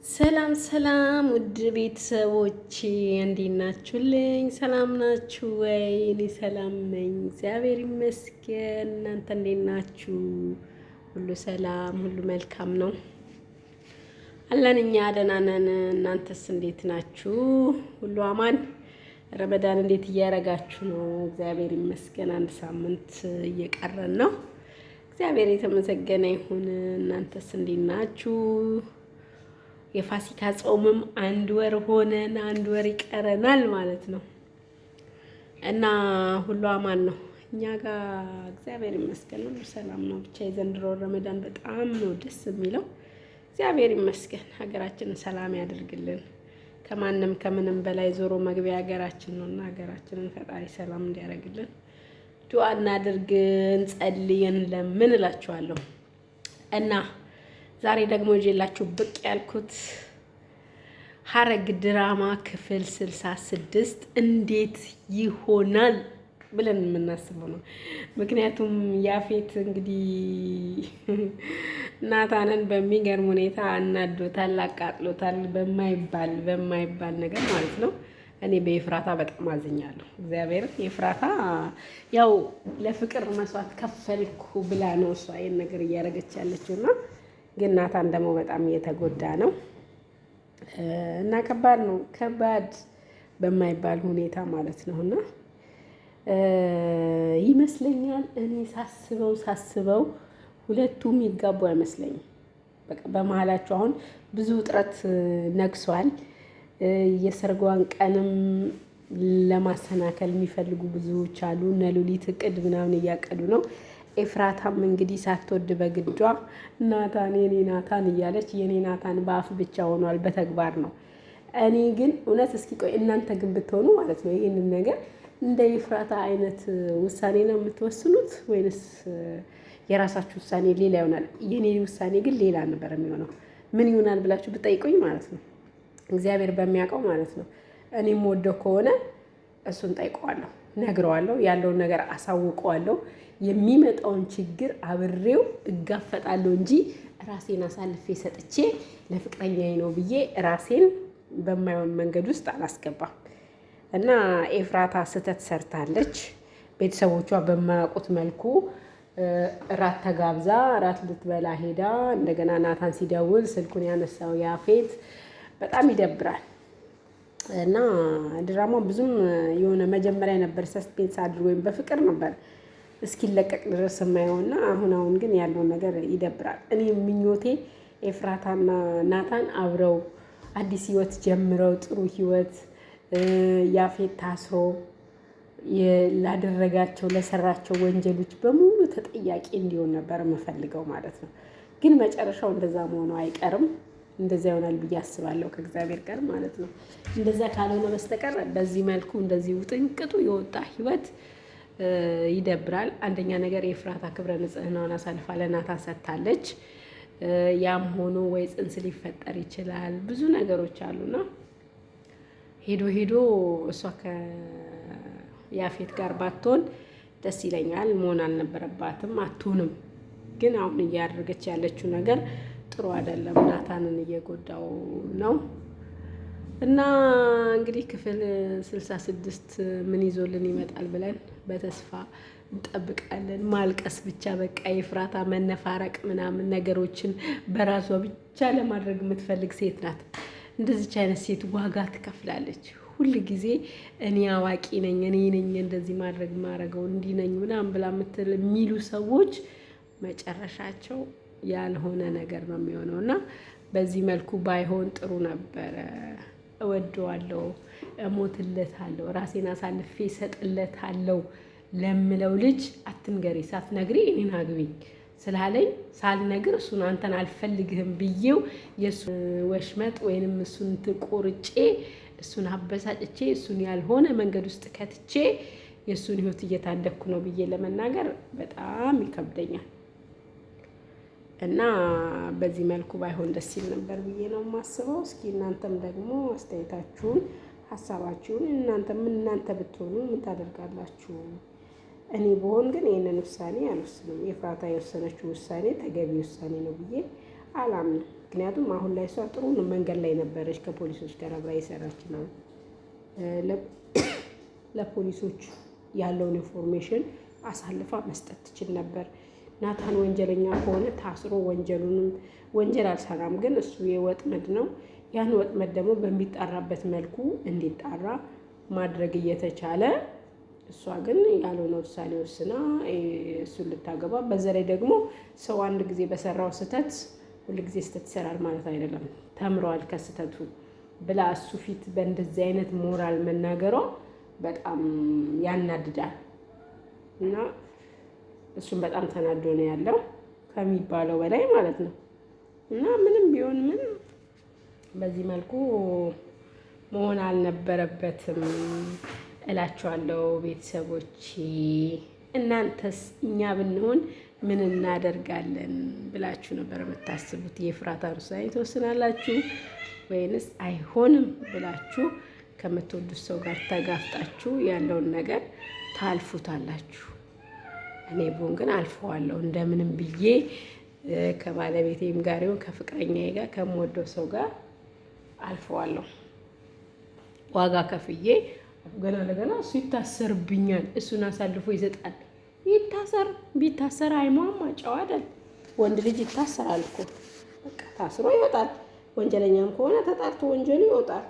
ሰላም ሰላም ውድ ቤተሰቦቼ እንዴት ናችሁልኝ? ሰላም ናችሁ ወይ? እኔ ሰላም ነኝ፣ እግዚአብሔር ይመስገን። እናንተ እንዴት ናችሁ? ሁሉ ሰላም፣ ሁሉ መልካም ነው አለን። እኛ ደህና ነን። እናንተስ እንዴት ናችሁ? ሁሉ አማን? ረመዳን እንዴት እያደረጋችሁ ነው? እግዚአብሔር ይመስገን። አንድ ሳምንት እየቀረን ነው። እግዚአብሔር የተመሰገነ ይሁን። እናንተስ እንዴት ናችሁ? የፋሲካ ጾምም አንድ ወር ሆነን፣ አንድ ወር ይቀረናል ማለት ነው እና ሁሉ አማን ነው እኛ ጋር እግዚአብሔር ይመስገን፣ ሁሉ ሰላም ነው። ብቻ የዘንድሮ ረመዳን በጣም ነው ደስ የሚለው። እግዚአብሔር ይመስገን። ሀገራችንን ሰላም ያደርግልን። ከማንም ከምንም በላይ ዞሮ መግቢያ ሀገራችን ነውና ሀገራችንን ፈጣሪ ሰላም እንዲያደርግልን ዱአ እናድርግ፣ እንጸልየን፣ ለምን እላችኋለሁ እና ዛሬ ደግሞ ይዤላችሁ ብቅ ያልኩት ሐረግ ድራማ ክፍል 66 እንዴት ይሆናል ብለን የምናስበው ነው። ምክንያቱም ያፌት እንግዲህ ናታንን በሚገርም ሁኔታ አናዶታል፣ አቃጥሎታል፣ በማይባል ነገር ማለት ነው። እኔ በኤፍራታ በጣም አዝኛለሁ። እግዚአብሔር ኤፍራታ ያው ለፍቅር መስዋዕት ከፈልኩ ብላ ነው እሷ ይሄን ነገር እያደረገች ያለችውና ግን ናታን ደግሞ በጣም እየተጎዳ ነው እና ከባድ ነው፣ ከባድ በማይባል ሁኔታ ማለት ነው። እና ይመስለኛል እኔ ሳስበው ሁለቱም ይጋቡ አይመስለኝም። በቃ በመሀላቸው አሁን ብዙ ውጥረት ነግሷል። የሰርጓን ቀንም ለማሰናከል የሚፈልጉ ብዙዎች አሉ። እነ ሉሊት እቅድ ምናምን እያቀዱ ነው። ኤፍራታም እንግዲህ ሳትወድ በግዷ ናታን የኔ ናታን እያለች የኔ ናታን በአፍ ብቻ ሆኗል፣ በተግባር ነው። እኔ ግን እውነት እስኪ ቆይ እናንተ ግን ብትሆኑ ማለት ነው ይህንን ነገር እንደ ኤፍራታ አይነት ውሳኔ ነው የምትወስኑት ወይንስ የራሳችሁ ውሳኔ ሌላ ይሆናል? የኔ ውሳኔ ግን ሌላ ነበር የሚሆነው። ምን ይሆናል ብላችሁ ብጠይቁኝ ማለት ነው እግዚአብሔር በሚያውቀው ማለት ነው። እኔም ወደው ከሆነ እሱን ጠይቀዋለሁ፣ ነግረዋለሁ፣ ያለውን ነገር አሳውቀዋለሁ። የሚመጣውን ችግር አብሬው እጋፈጣለሁ እንጂ ራሴን አሳልፌ ሰጥቼ ለፍቅረኛዬ ነው ብዬ ራሴን በማይሆን መንገድ ውስጥ አላስገባም። እና ኤፍራታ ስህተት ሰርታለች። ቤተሰቦቿ በማያውቁት መልኩ እራት ተጋብዛ እራት ልትበላ ሄዳ እንደገና ናታን ሲደውል ስልኩን ያነሳው ያፌት በጣም ይደብራል። እና ድራማው ብዙም የሆነ መጀመሪያ ነበር ሰስፔንስ አድርጎ ወይም በፍቅር ነበር እስኪለቀቅ ድረስ የማየውና አሁን ግን ያለውን ነገር ይደብራል። እኔ ምኞቴ ኤፍራታና ናታን አብረው አዲስ ህይወት ጀምረው ጥሩ ህይወት ያፌት ታስሮ ላደረጋቸው ለሰራቸው ወንጀሎች በሙሉ ተጠያቂ እንዲሆን ነበር የምፈልገው ማለት ነው። ግን መጨረሻው እንደዛ መሆኑ አይቀርም። እንደዛ ይሆናል ብዬ አስባለሁ ከእግዚአብሔር ጋር ማለት ነው። እንደዛ ካልሆነ በስተቀር በዚህ መልኩ እንደዚህ ውጥንቅጡ የወጣ ህይወት ይደብራል። አንደኛ ነገር የኤፍራታ ክብረ ንጽህናውን አሳልፋ ለናታን ሰጥታለች። ያም ሆኖ ወይ ጽንስ ሊፈጠር ይችላል፣ ብዙ ነገሮች አሉና ሄዶ እሷ ከያፌት ጋር ባትሆን ደስ ይለኛል። መሆን አልነበረባትም፣ አትሆንም። ግን አሁን እያደረገች ያለችው ነገር ጥሩ አይደለም፣ ናታንን እየጎዳው ነው። እና እንግዲህ ክፍል 66 ምን ይዞልን ይመጣል ብለን በተስፋ እንጠብቃለን። ማልቀስ ብቻ በቃ ኤፍራታ መነፋረቅ ምናምን ነገሮችን በራሷ ብቻ ለማድረግ የምትፈልግ ሴት ናት። እንደዚች አይነት ሴት ዋጋ ትከፍላለች። ሁል ጊዜ እኔ አዋቂ ነኝ፣ እኔ ነኝ እንደዚህ ማድረገው እንዲህ ነኝ ምናምን ብላ የሚሉ ሰዎች መጨረሻቸው ያልሆነ ነገር ነው የሚሆነው እና በዚህ መልኩ ባይሆን ጥሩ ነበረ። እወደዋለሁ፣ እሞትለታለሁ፣ ራሴን አሳልፌ እሰጥለታለሁ ለምለው ልጅ አትንገሪ፣ ሳትነግሪ እኔን አግቢኝ ስላለኝ ሳልነግር እሱን አንተን አልፈልግህም ብዬው የእሱን ወሽመጥ ወይንም እሱን ትቆርጬ እሱን አበሳጭቼ እሱን ያልሆነ መንገድ ውስጥ ከትቼ የእሱን ህይወት እየታደግኩ ነው ብዬ ለመናገር በጣም ይከብደኛል። እና በዚህ መልኩ ባይሆን ደስ ይል ነበር ብዬ ነው የማስበው። እስኪ እናንተም ደግሞ አስተያየታችሁን፣ ሀሳባችሁን እናንተ ብትሆኑ ምን ታደርጋላችሁ? እኔ ብሆን ግን ይህንን ውሳኔ አልወስንም። ኤፍራታ የወሰነችው ውሳኔ ተገቢ ውሳኔ ነው ብዬ አላምንም። ምክንያቱም አሁን ላይ እሷ ጥሩ መንገድ ላይ ነበረች፣ ከፖሊሶች ጋር አብራ የሰራች ነው። ለፖሊሶች ያለውን ኢንፎርሜሽን አሳልፋ መስጠት ትችል ነበር። ናታን ወንጀለኛ ከሆነ ታስሮ ወንጀል አልሰራም፣ ግን እሱ የወጥመድ ነው። ያን ወጥመድ ደግሞ በሚጣራበት መልኩ እንዲጣራ ማድረግ እየተቻለ እሷ ግን ያልሆነ ውሳኔ ወስና እሱን ልታገባ። በዛ ላይ ደግሞ ሰው አንድ ጊዜ በሰራው ስህተት ሁል ጊዜ ስህተት ይሰራል ማለት አይደለም፣ ተምረዋል ከስህተቱ ብላ እሱ ፊት በእንደዚህ አይነት ሞራል መናገሯ በጣም ያናድዳል። እና እሱም በጣም ተናዶ ነው ያለው ከሚባለው በላይ ማለት ነው። እና ምንም ቢሆን ምን በዚህ መልኩ መሆን አልነበረበትም እላችኋለሁ ቤተሰቦች። እናንተስ እኛ ብንሆን ምን እናደርጋለን ብላችሁ ነበር የምታስቡት? የኤፍራታን ውሳኔ ትወስናላችሁ ወይንስ አይሆንም ብላችሁ ከምትወዱት ሰው ጋር ተጋፍጣችሁ ያለውን ነገር ታልፉታላችሁ? እኔ ብሆን ግን አልፈዋለሁ እንደምንም ብዬ ከባለቤቴም ጋር ይሁን ከፍቅረኛዬ ጋር ከምወደው ሰው ጋር አልፈዋለሁ። ዋጋ ከፍዬ ገና ለገና እሱ ይታሰርብኛል፣ እሱን አሳልፎ ይሰጣል። ቢታሰር አይሟማ ጨዋ አይደል? ወንድ ልጅ ይታሰራል እኮ በቃ ታስሮ ይወጣል። ወንጀለኛም ከሆነ ተጣርቶ ወንጀሉ ይወጣል።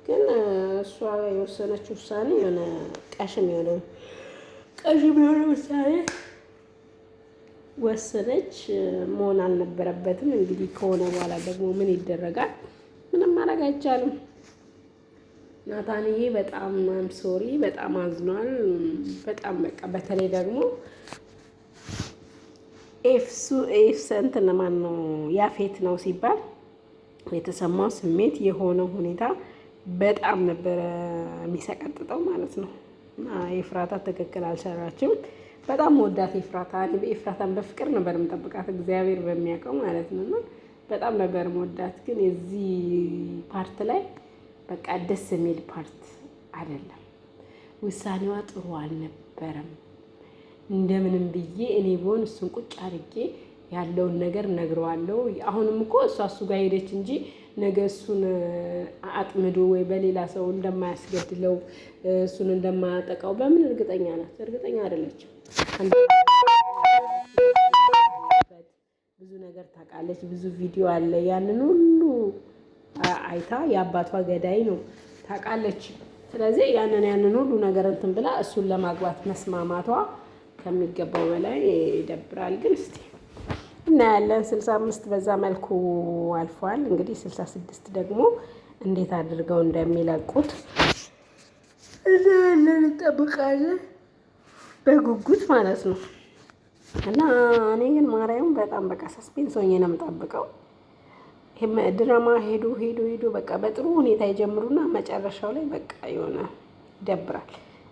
ግን እሷ የወሰነች ውሳኔ የሆነ ቀሽም የሆነ ውሳኔ ወሰነች። መሆን አልነበረበትም። እንግዲህ ከሆነ በኋላ ደግሞ ምን ይደረጋል? ምንም ማድረግ አይቻልም። ናታንዬ በጣም ሶሪ፣ በጣም አዝኗል። በጣም በቃ በተለይ ደግሞ እንትን ማን ነው ያፌት ነው ሲባል የተሰማው ስሜት የሆነው ሁኔታ በጣም ነበረ የሚሰቀጥጠው ማለት ነው። እና ኤፍራታ ትክክል አልሰራችም። በጣም ወዳት ኤፍራታን በፍቅር ነበር የምጠብቃት እግዚአብሔር በሚያውቀው ማለት ነው። እና በጣም ነበር ወዳት። ግን የዚህ ፓርት ላይ በቃ ደስ የሚል ፓርት አይደለም። ውሳኔዋ ጥሩ አልነበረም። እንደምንም ብዬ እኔ ብሆን እሱን ቁጭ አድርጌ ያለውን ነገር ነግረዋለሁ። አሁንም እኮ እሱ ጋር ሄደች እንጂ ነገ እሱን አጥምዶ ወይ በሌላ ሰው እንደማያስገድለው እሱን እንደማያጠቃው በምን እርግጠኛ ናት? እርግጠኛ አይደለችም። ብዙ ነገር ታውቃለች። ብዙ ቪዲዮ አለ። ያንን ሁሉ አይታ የአባቷ ገዳይ ነው ታውቃለች። ስለዚህ ያንን ሁሉ ነገር እንትን ብላ እሱን ለማግባት መስማማቷ ከሚገባው በላይ ይደብራል። ግን እስቲ እናያለን። 65 በዛ መልኩ አልፏል። እንግዲህ 66 ደግሞ እንዴት አድርገው እንደሚለቁት እናያለን፣ እንጠብቃለን በጉጉት ማለት ነው። እና እኔ ግን ማርያም በጣም በቃ ሰስፔንስ ሆኜ ነው የምጠብቀው። ይሄም ድራማ ሄዶ በቃ በጥሩ ሁኔታ ይጀምሩና መጨረሻው ላይ በቃ የሆነ ይደብራል።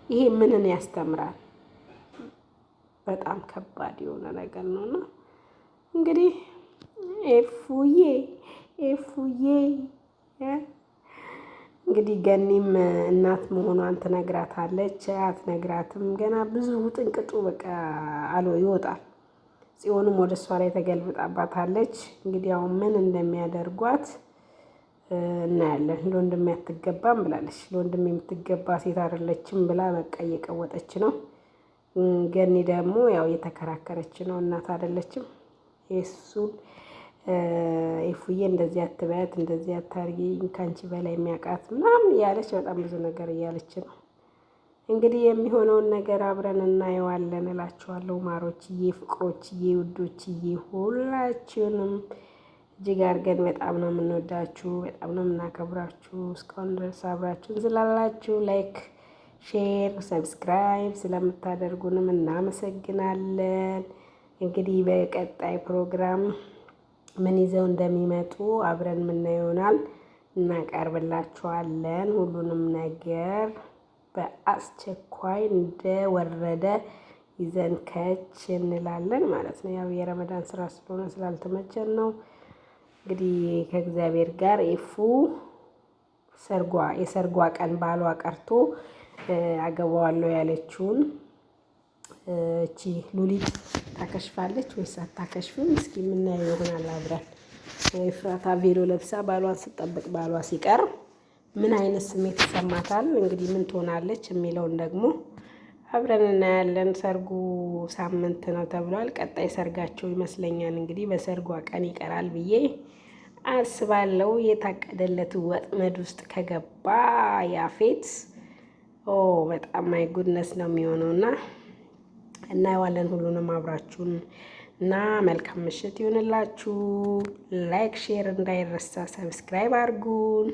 ይሄ ምንን ያስተምራል? በጣም ከባድ የሆነ ነገር ነውና እንግዲህ ኤፉዬ እንግዲህ ገኒም እናት መሆኗን ትነግራታለች። አትነግራትም? ገና ብዙ ጥንቅጡ በቃ ይወጣል። ጽዮንም ወደ እሷ ላይ ተገልብጣባታለች። እንግዲህ አሁን ምን እንደሚያደርጓት እናያለን። ለወንድሜ አትገባም ብላለች። ለወንድሜ የምትገባ ሴት አይደለችም ብላ በቃ እየቀወጠች ነው። ገኒ ደግሞ ያው እየተከራከረች ነው። እናት አይደለችም የሱን ኤፉዬ እንደዚህ አትበያት፣ እንደዚህ አታርጊ፣ ከአንቺ በላይ የሚያውቃት ምናምን እያለች በጣም ብዙ ነገር እያለች ነው። እንግዲህ የሚሆነውን ነገር አብረን እናየዋለን እላችኋለሁ። ማሮችዬ፣ ፍቅሮችዬ፣ ውዶችዬ ሁላችሁንም እጅግ አድርገን በጣም ነው የምንወዳችሁ፣ በጣም ነው የምናከብራችሁ። እስካሁን ድረስ አብራችሁን ስላላችሁ ላይክ፣ ሼር፣ ሰብስክራይብ ስለምታደርጉንም እናመሰግናለን። እንግዲህ በቀጣይ ፕሮግራም ምን ይዘው እንደሚመጡ አብረን የምናየው ይሆናል፣ እናቀርብላችኋለን። ሁሉንም ነገር በአስቸኳይ እንደወረደ ይዘን ከች እንላለን ማለት ነው። ያው የረመዳን ስራ ስለሆነ ስላልተመቸን ነው። እንግዲህ ከእግዚአብሔር ጋር ኤፉ የሰርጓ ቀን ባሏ ቀርቶ አገባዋለሁ ያለችውን እቺ ሉሊት ታከሽፋለች ወይስ አታከሽፍም? እስኪ የምናየው ይሆናል አብረን ኤፍራታ ቬሎ ለብሳ ባሏን ስጠብቅ ባሏ ሲቀር ምን አይነት ስሜት ይሰማታል? እንግዲህ ምን ትሆናለች የሚለውን ደግሞ አብረን እናያለን። ሰርጉ ሳምንት ነው ተብሏል። ቀጣይ ሰርጋቸው ይመስለኛል እንግዲህ በሰርጓ ቀን ይቀራል ብዬ አስባለሁ። የታቀደለት ወጥመድ ውስጥ ከገባ ያፌት በጣም ማይ ጉድነስ ነው የሚሆነውና እናየዋለን። ሁሉንም አብራችሁን እና መልካም ምሽት ይሁንላችሁ። ላይክ ሼር እንዳይረሳ፣ ሰብስክራይብ አድርጉን።